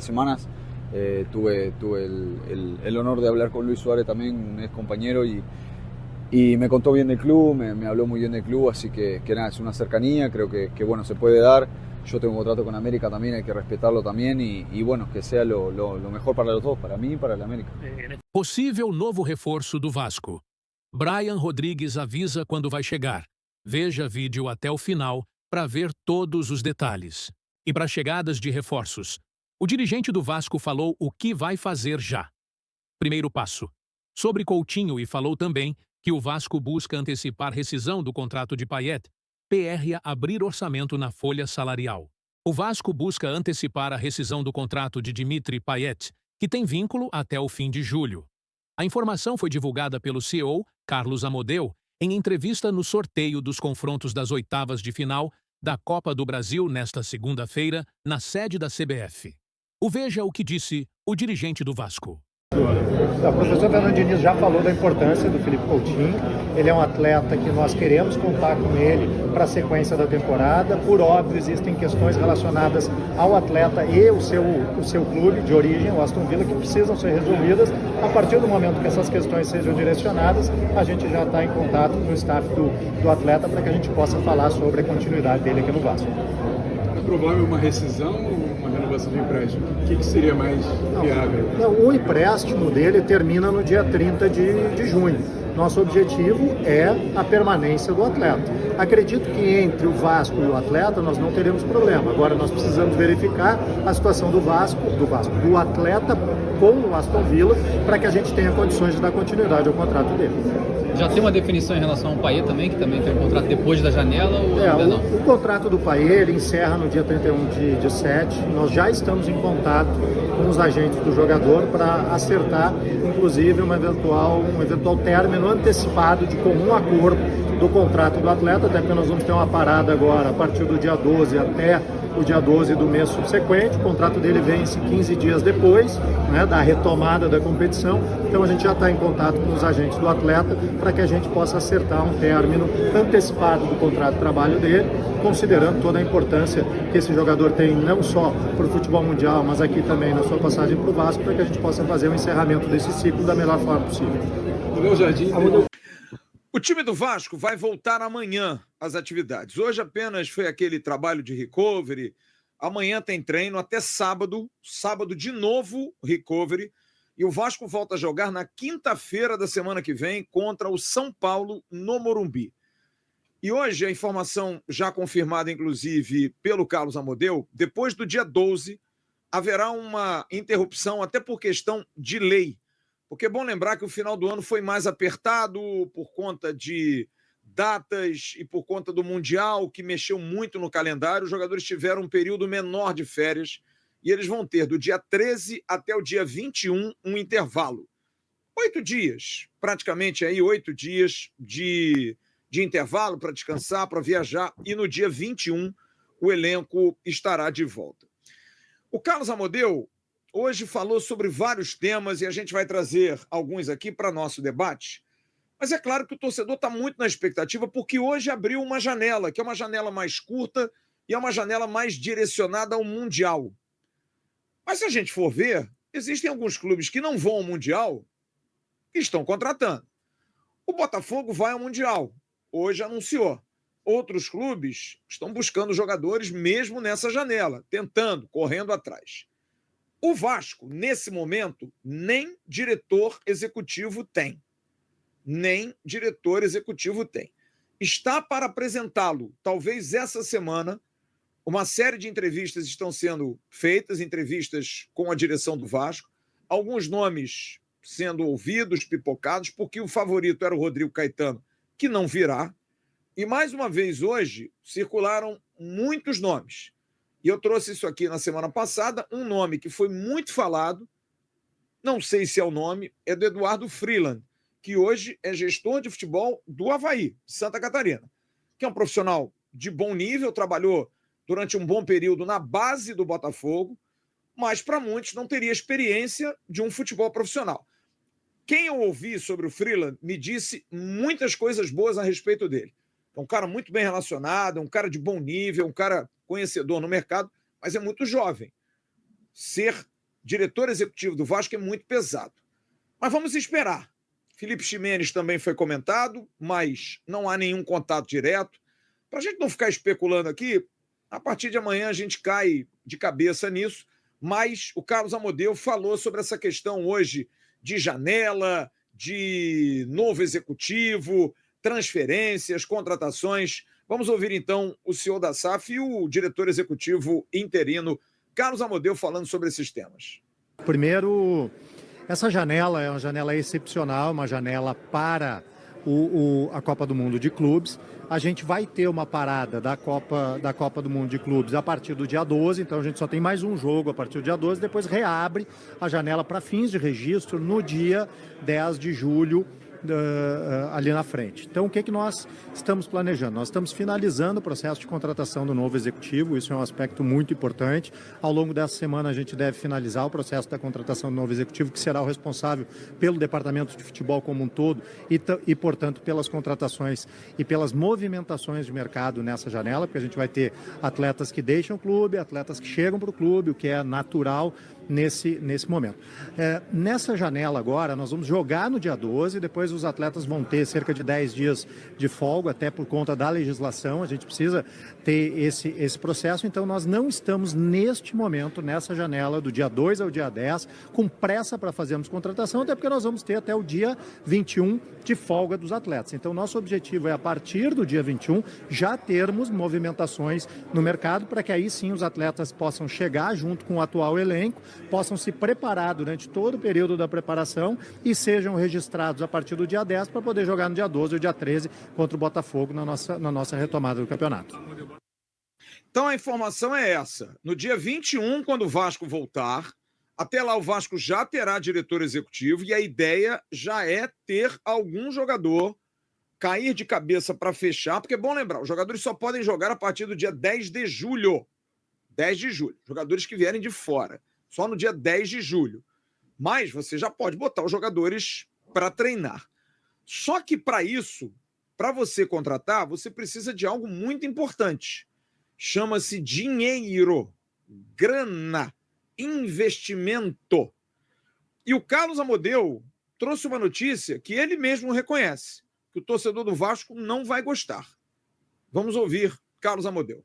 semanas. Tuve el honor de hablar con Luis Suárez también, un ex compañero, y me contó bien del club, me habló muy bien del club, así que nada, es una cercanía, creo que bueno, se puede dar. Yo tengo un contrato con América también, hay que respetarlo también, y bueno, que sea lo mejor para los dos, para mí y para el América. Possível novo reforço do Vasco. Brian Rodrigues avisa quando vai chegar. Veja vídeo até o final para ver todos os detalhes. E para chegadas de reforços, o dirigente do Vasco falou o que vai fazer já. Primeiro passo. Sobre Coutinho, e falou também que o Vasco busca antecipar rescisão do contrato de Payet, PR abrir orçamento na folha salarial. O Vasco busca antecipar a rescisão do contrato de Dimitri Payet, que tem vínculo até o fim de julho. A informação foi divulgada pelo CEO, Carlos Amodeu, em entrevista no sorteio dos confrontos das oitavas de final da Copa do Brasil nesta segunda-feira, na sede da CBF. Veja o que disse o dirigente do Vasco. O professor Fernando Diniz já falou da importância do Felipe Coutinho. Ele é um atleta que nós queremos contar com ele para a sequência da temporada. Por óbvio, existem questões relacionadas ao atleta e o seu clube de origem, o Aston Villa, que precisam ser resolvidas. A partir do momento que essas questões sejam direcionadas, a gente já está em contato com o staff do atleta para que a gente possa falar sobre a continuidade dele aqui no Vasco. É provável uma rescisão ou uma renovação de empréstimo? O que seria mais viável? O empréstimo dele termina no dia 30 de junho. Nosso objetivo é a permanência do atleta. Acredito que entre o Vasco e o atleta nós não teremos problema. Agora nós precisamos verificar a situação do atleta com o Aston Villa para que a gente tenha condições de dar continuidade ao contrato dele. Já tem uma definição em relação ao Payet também, que também tem um contrato depois da janela, ou ainda não? O contrato do Payet ele encerra no dia 31 de 7. Nós já estamos em contato com os agentes do jogador para acertar, inclusive, um eventual término antecipado de comum acordo do contrato do atleta, até porque nós vamos ter uma parada agora a partir do dia 12 até o dia 12 do mês subsequente. O contrato dele vence 15 dias depois, né, da retomada da competição. Então a gente já está em contato com os agentes do atleta para que a gente possa acertar um término antecipado do contrato de trabalho dele, considerando toda a importância que esse jogador tem não só para o futebol mundial, mas aqui também na sua passagem para o Vasco, para que a gente possa fazer o encerramento desse ciclo da melhor forma possível. O time do Vasco vai voltar amanhã às atividades. Hoje apenas foi aquele trabalho de recovery. Amanhã tem treino até sábado. Sábado de novo recovery. E o Vasco volta a jogar na quinta-feira da semana que vem contra o São Paulo no Morumbi. E hoje a informação já confirmada, inclusive, pelo Carlos Amodeu, depois do dia 12 haverá uma interrupção até por questão de lei. Porque é bom lembrar que o final do ano foi mais apertado por conta de datas e por conta do Mundial, que mexeu muito no calendário. Os jogadores tiveram um período menor de férias e eles vão ter do dia 13 até o dia 21 um intervalo. 8 dias, praticamente aí 8 dias de intervalo para descansar, para viajar, e no dia 21 o elenco estará de volta. O Carlos Amodeu hoje falou sobre vários temas e a gente vai trazer alguns aqui para nosso debate. Mas é claro que o torcedor está muito na expectativa porque hoje abriu uma janela, que é uma janela mais curta e é uma janela mais direcionada ao Mundial. Mas se a gente for ver, existem alguns clubes que não vão ao Mundial e estão contratando. O Botafogo vai ao Mundial, hoje anunciou. Outros clubes estão buscando jogadores mesmo nessa janela, tentando, correndo atrás. O Vasco, nesse momento, nem diretor executivo tem. Nem diretor executivo tem. Está para apresentá-lo, talvez essa semana, uma série de entrevistas estão sendo feitas, entrevistas com a direção do Vasco, alguns nomes sendo ouvidos, pipocados, porque o favorito era o Rodrigo Caetano, que não virá. E, mais uma vez, hoje, circularam muitos nomes. E eu trouxe isso aqui na semana passada, um nome que foi muito falado, não sei se é o nome, é do Eduardo Freeland, que hoje é gestor de futebol do Avaí, Santa Catarina, que é um profissional de bom nível, trabalhou durante um bom período na base do Botafogo, mas para muitos não teria experiência de um futebol profissional. Quem eu ouvi sobre o Freeland me disse muitas coisas boas a respeito dele. É um cara muito bem relacionado, um cara de bom nível, um cara conhecedor no mercado, mas é muito jovem. Ser diretor executivo do Vasco é muito pesado. Mas vamos esperar. Felipe Ximenes também foi comentado, mas não há nenhum contato direto. Para a gente não ficar especulando aqui, a partir de amanhã a gente cai de cabeça nisso, mas o Carlos Amodeu falou sobre essa questão hoje de janela, de novo executivo, transferências, contratações. Vamos ouvir então o CEO da SAF e o diretor executivo interino, Carlos Amodeu, falando sobre esses temas. Primeiro, essa janela é uma janela excepcional, uma janela para a Copa do Mundo de Clubes. A gente vai ter uma parada da Copa do Mundo de Clubes a partir do dia 12, então a gente só tem mais um jogo a partir do dia 12, depois reabre a janela para fins de registro no dia 10 de julho, ali na frente. Então, o que nós estamos planejando? Nós estamos finalizando o processo de contratação do novo executivo, isso é um aspecto muito importante. Ao longo dessa semana, a gente deve finalizar o processo da contratação do novo executivo, que será o responsável pelo departamento de futebol como um todo e portanto, pelas contratações e pelas movimentações de mercado nessa janela, porque a gente vai ter atletas que deixam o clube, atletas que chegam para o clube, o que é natural nesse momento. Nessa janela agora, nós vamos jogar no dia 12, depois os atletas vão ter cerca de 10 dias de folga, até por conta da legislação, a gente precisa ter esse processo, então nós não estamos neste momento, nessa janela do dia 2 ao dia 10, com pressa para fazermos contratação, até porque nós vamos ter até o dia 21 de folga dos atletas. Então, nosso objetivo é, a partir do dia 21, já termos movimentações no mercado, para que aí sim os atletas possam chegar junto com o atual elenco, possam se preparar durante todo o período da preparação e sejam registrados a partir do dia 10 para poder jogar no dia 12 ou dia 13 contra o Botafogo na nossa retomada do campeonato. Então a informação é essa. No dia 21, quando o Vasco voltar, até lá o Vasco já terá diretor executivo e a ideia já é ter algum jogador cair de cabeça para fechar, porque é bom lembrar, os jogadores só podem jogar a partir do dia 10 de julho. 10 de julho. Jogadores que vierem de fora. Só no dia 10 de julho. Mas você já pode botar os jogadores para treinar. Só que para isso, para você contratar, você precisa de algo muito importante. Chama-se dinheiro, grana, investimento. E o Carlos Amodeu trouxe uma notícia que ele mesmo reconhece, que o torcedor do Vasco não vai gostar. Vamos ouvir Carlos Amodeu.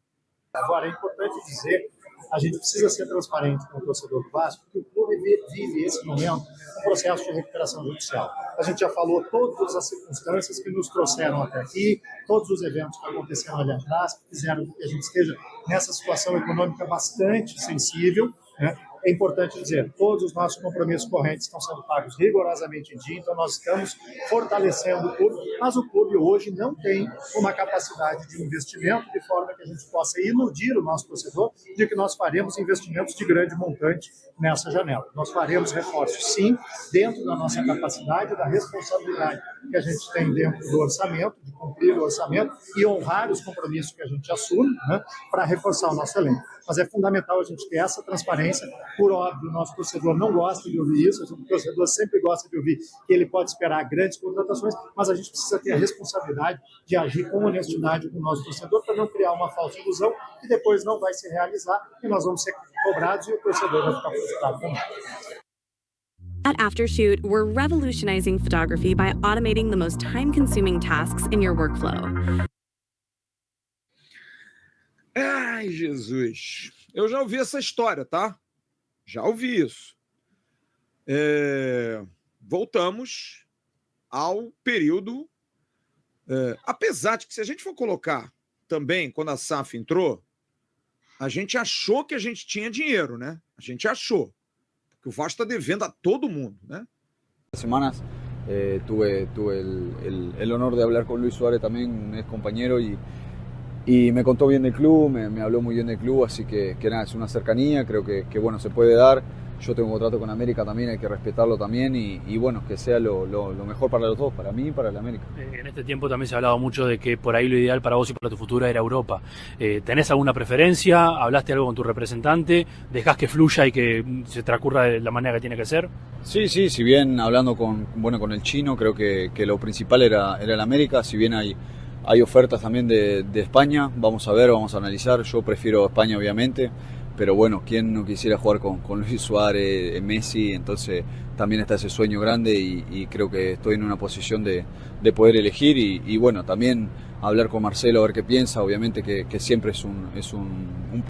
Agora, é importante dizer, a gente precisa ser transparente com o torcedor do Vasco, porque o clube vive esse momento um processo de recuperação judicial. A gente já falou todas as circunstâncias que nos trouxeram até aqui, todos os eventos que aconteceram ali atrás, que fizeram que a gente esteja nessa situação econômica bastante sensível, né? É importante dizer, todos os nossos compromissos correntes estão sendo pagos rigorosamente em dia, então nós estamos fortalecendo o clube, mas o clube hoje não tem uma capacidade de investimento de forma que a gente possa iludir o nosso torcedor de que nós faremos investimentos de grande montante nessa janela. Nós faremos reforços, sim, dentro da nossa capacidade, da responsabilidade que a gente tem dentro do orçamento, de cumprir o orçamento e honrar os compromissos que a gente assume, né, para reforçar o nosso elenco. Mas é fundamental a gente ter essa transparência. Por óbvio, o nosso torcedor não gosta de ouvir isso, o torcedor sempre gosta de ouvir que ele pode esperar grandes contratações, mas a gente precisa ter a responsabilidade de agir com honestidade com o nosso torcedor para não criar uma falsa ilusão que depois não vai se realizar e nós vamos ser cobrados e o torcedor vai ficar frustrado também. At Aftershoot, we're revolutionizing photography by automating the most time-consuming tasks in your workflow. Ai, Jesus. Eu já ouvi essa história, tá? Já ouvi isso. Voltamos ao período... apesar de que, se a gente for colocar também, quando a SAF entrou, a gente achou que a gente tinha dinheiro, né? A gente achou. Porque o Vasco está devendo a todo mundo, né? Semanas tuve el honor de hablar con Luis Suárez también, un ex compañero, y me contó bien del club, me habló muy bien del club, así que nada, es una cercanía, creo que bueno, se puede dar. Yo tengo un contrato con América también, hay que respetarlo también y bueno, que sea lo mejor para los dos, para mí y para el América. En este tiempo también se ha hablado mucho de que por ahí lo ideal para vos y para tu futuro era Europa. ¿Tenés alguna preferencia? ¿Hablaste algo con tu representante? ¿Dejás que fluya y que se transcurra de la manera que tiene que ser? Sí, si bien hablando con el chino, creo que lo principal era el América, si bien hay ofertas también de España, vamos a ver, vamos a analizar, yo prefiero España obviamente, pero bueno, ¿quién no quisiera jugar con Luis Suárez, Messi? Entonces también está ese sueño grande y creo que estoy en una posición de poder elegir y bueno, también hablar con Marcelo a ver qué piensa, obviamente que siempre es un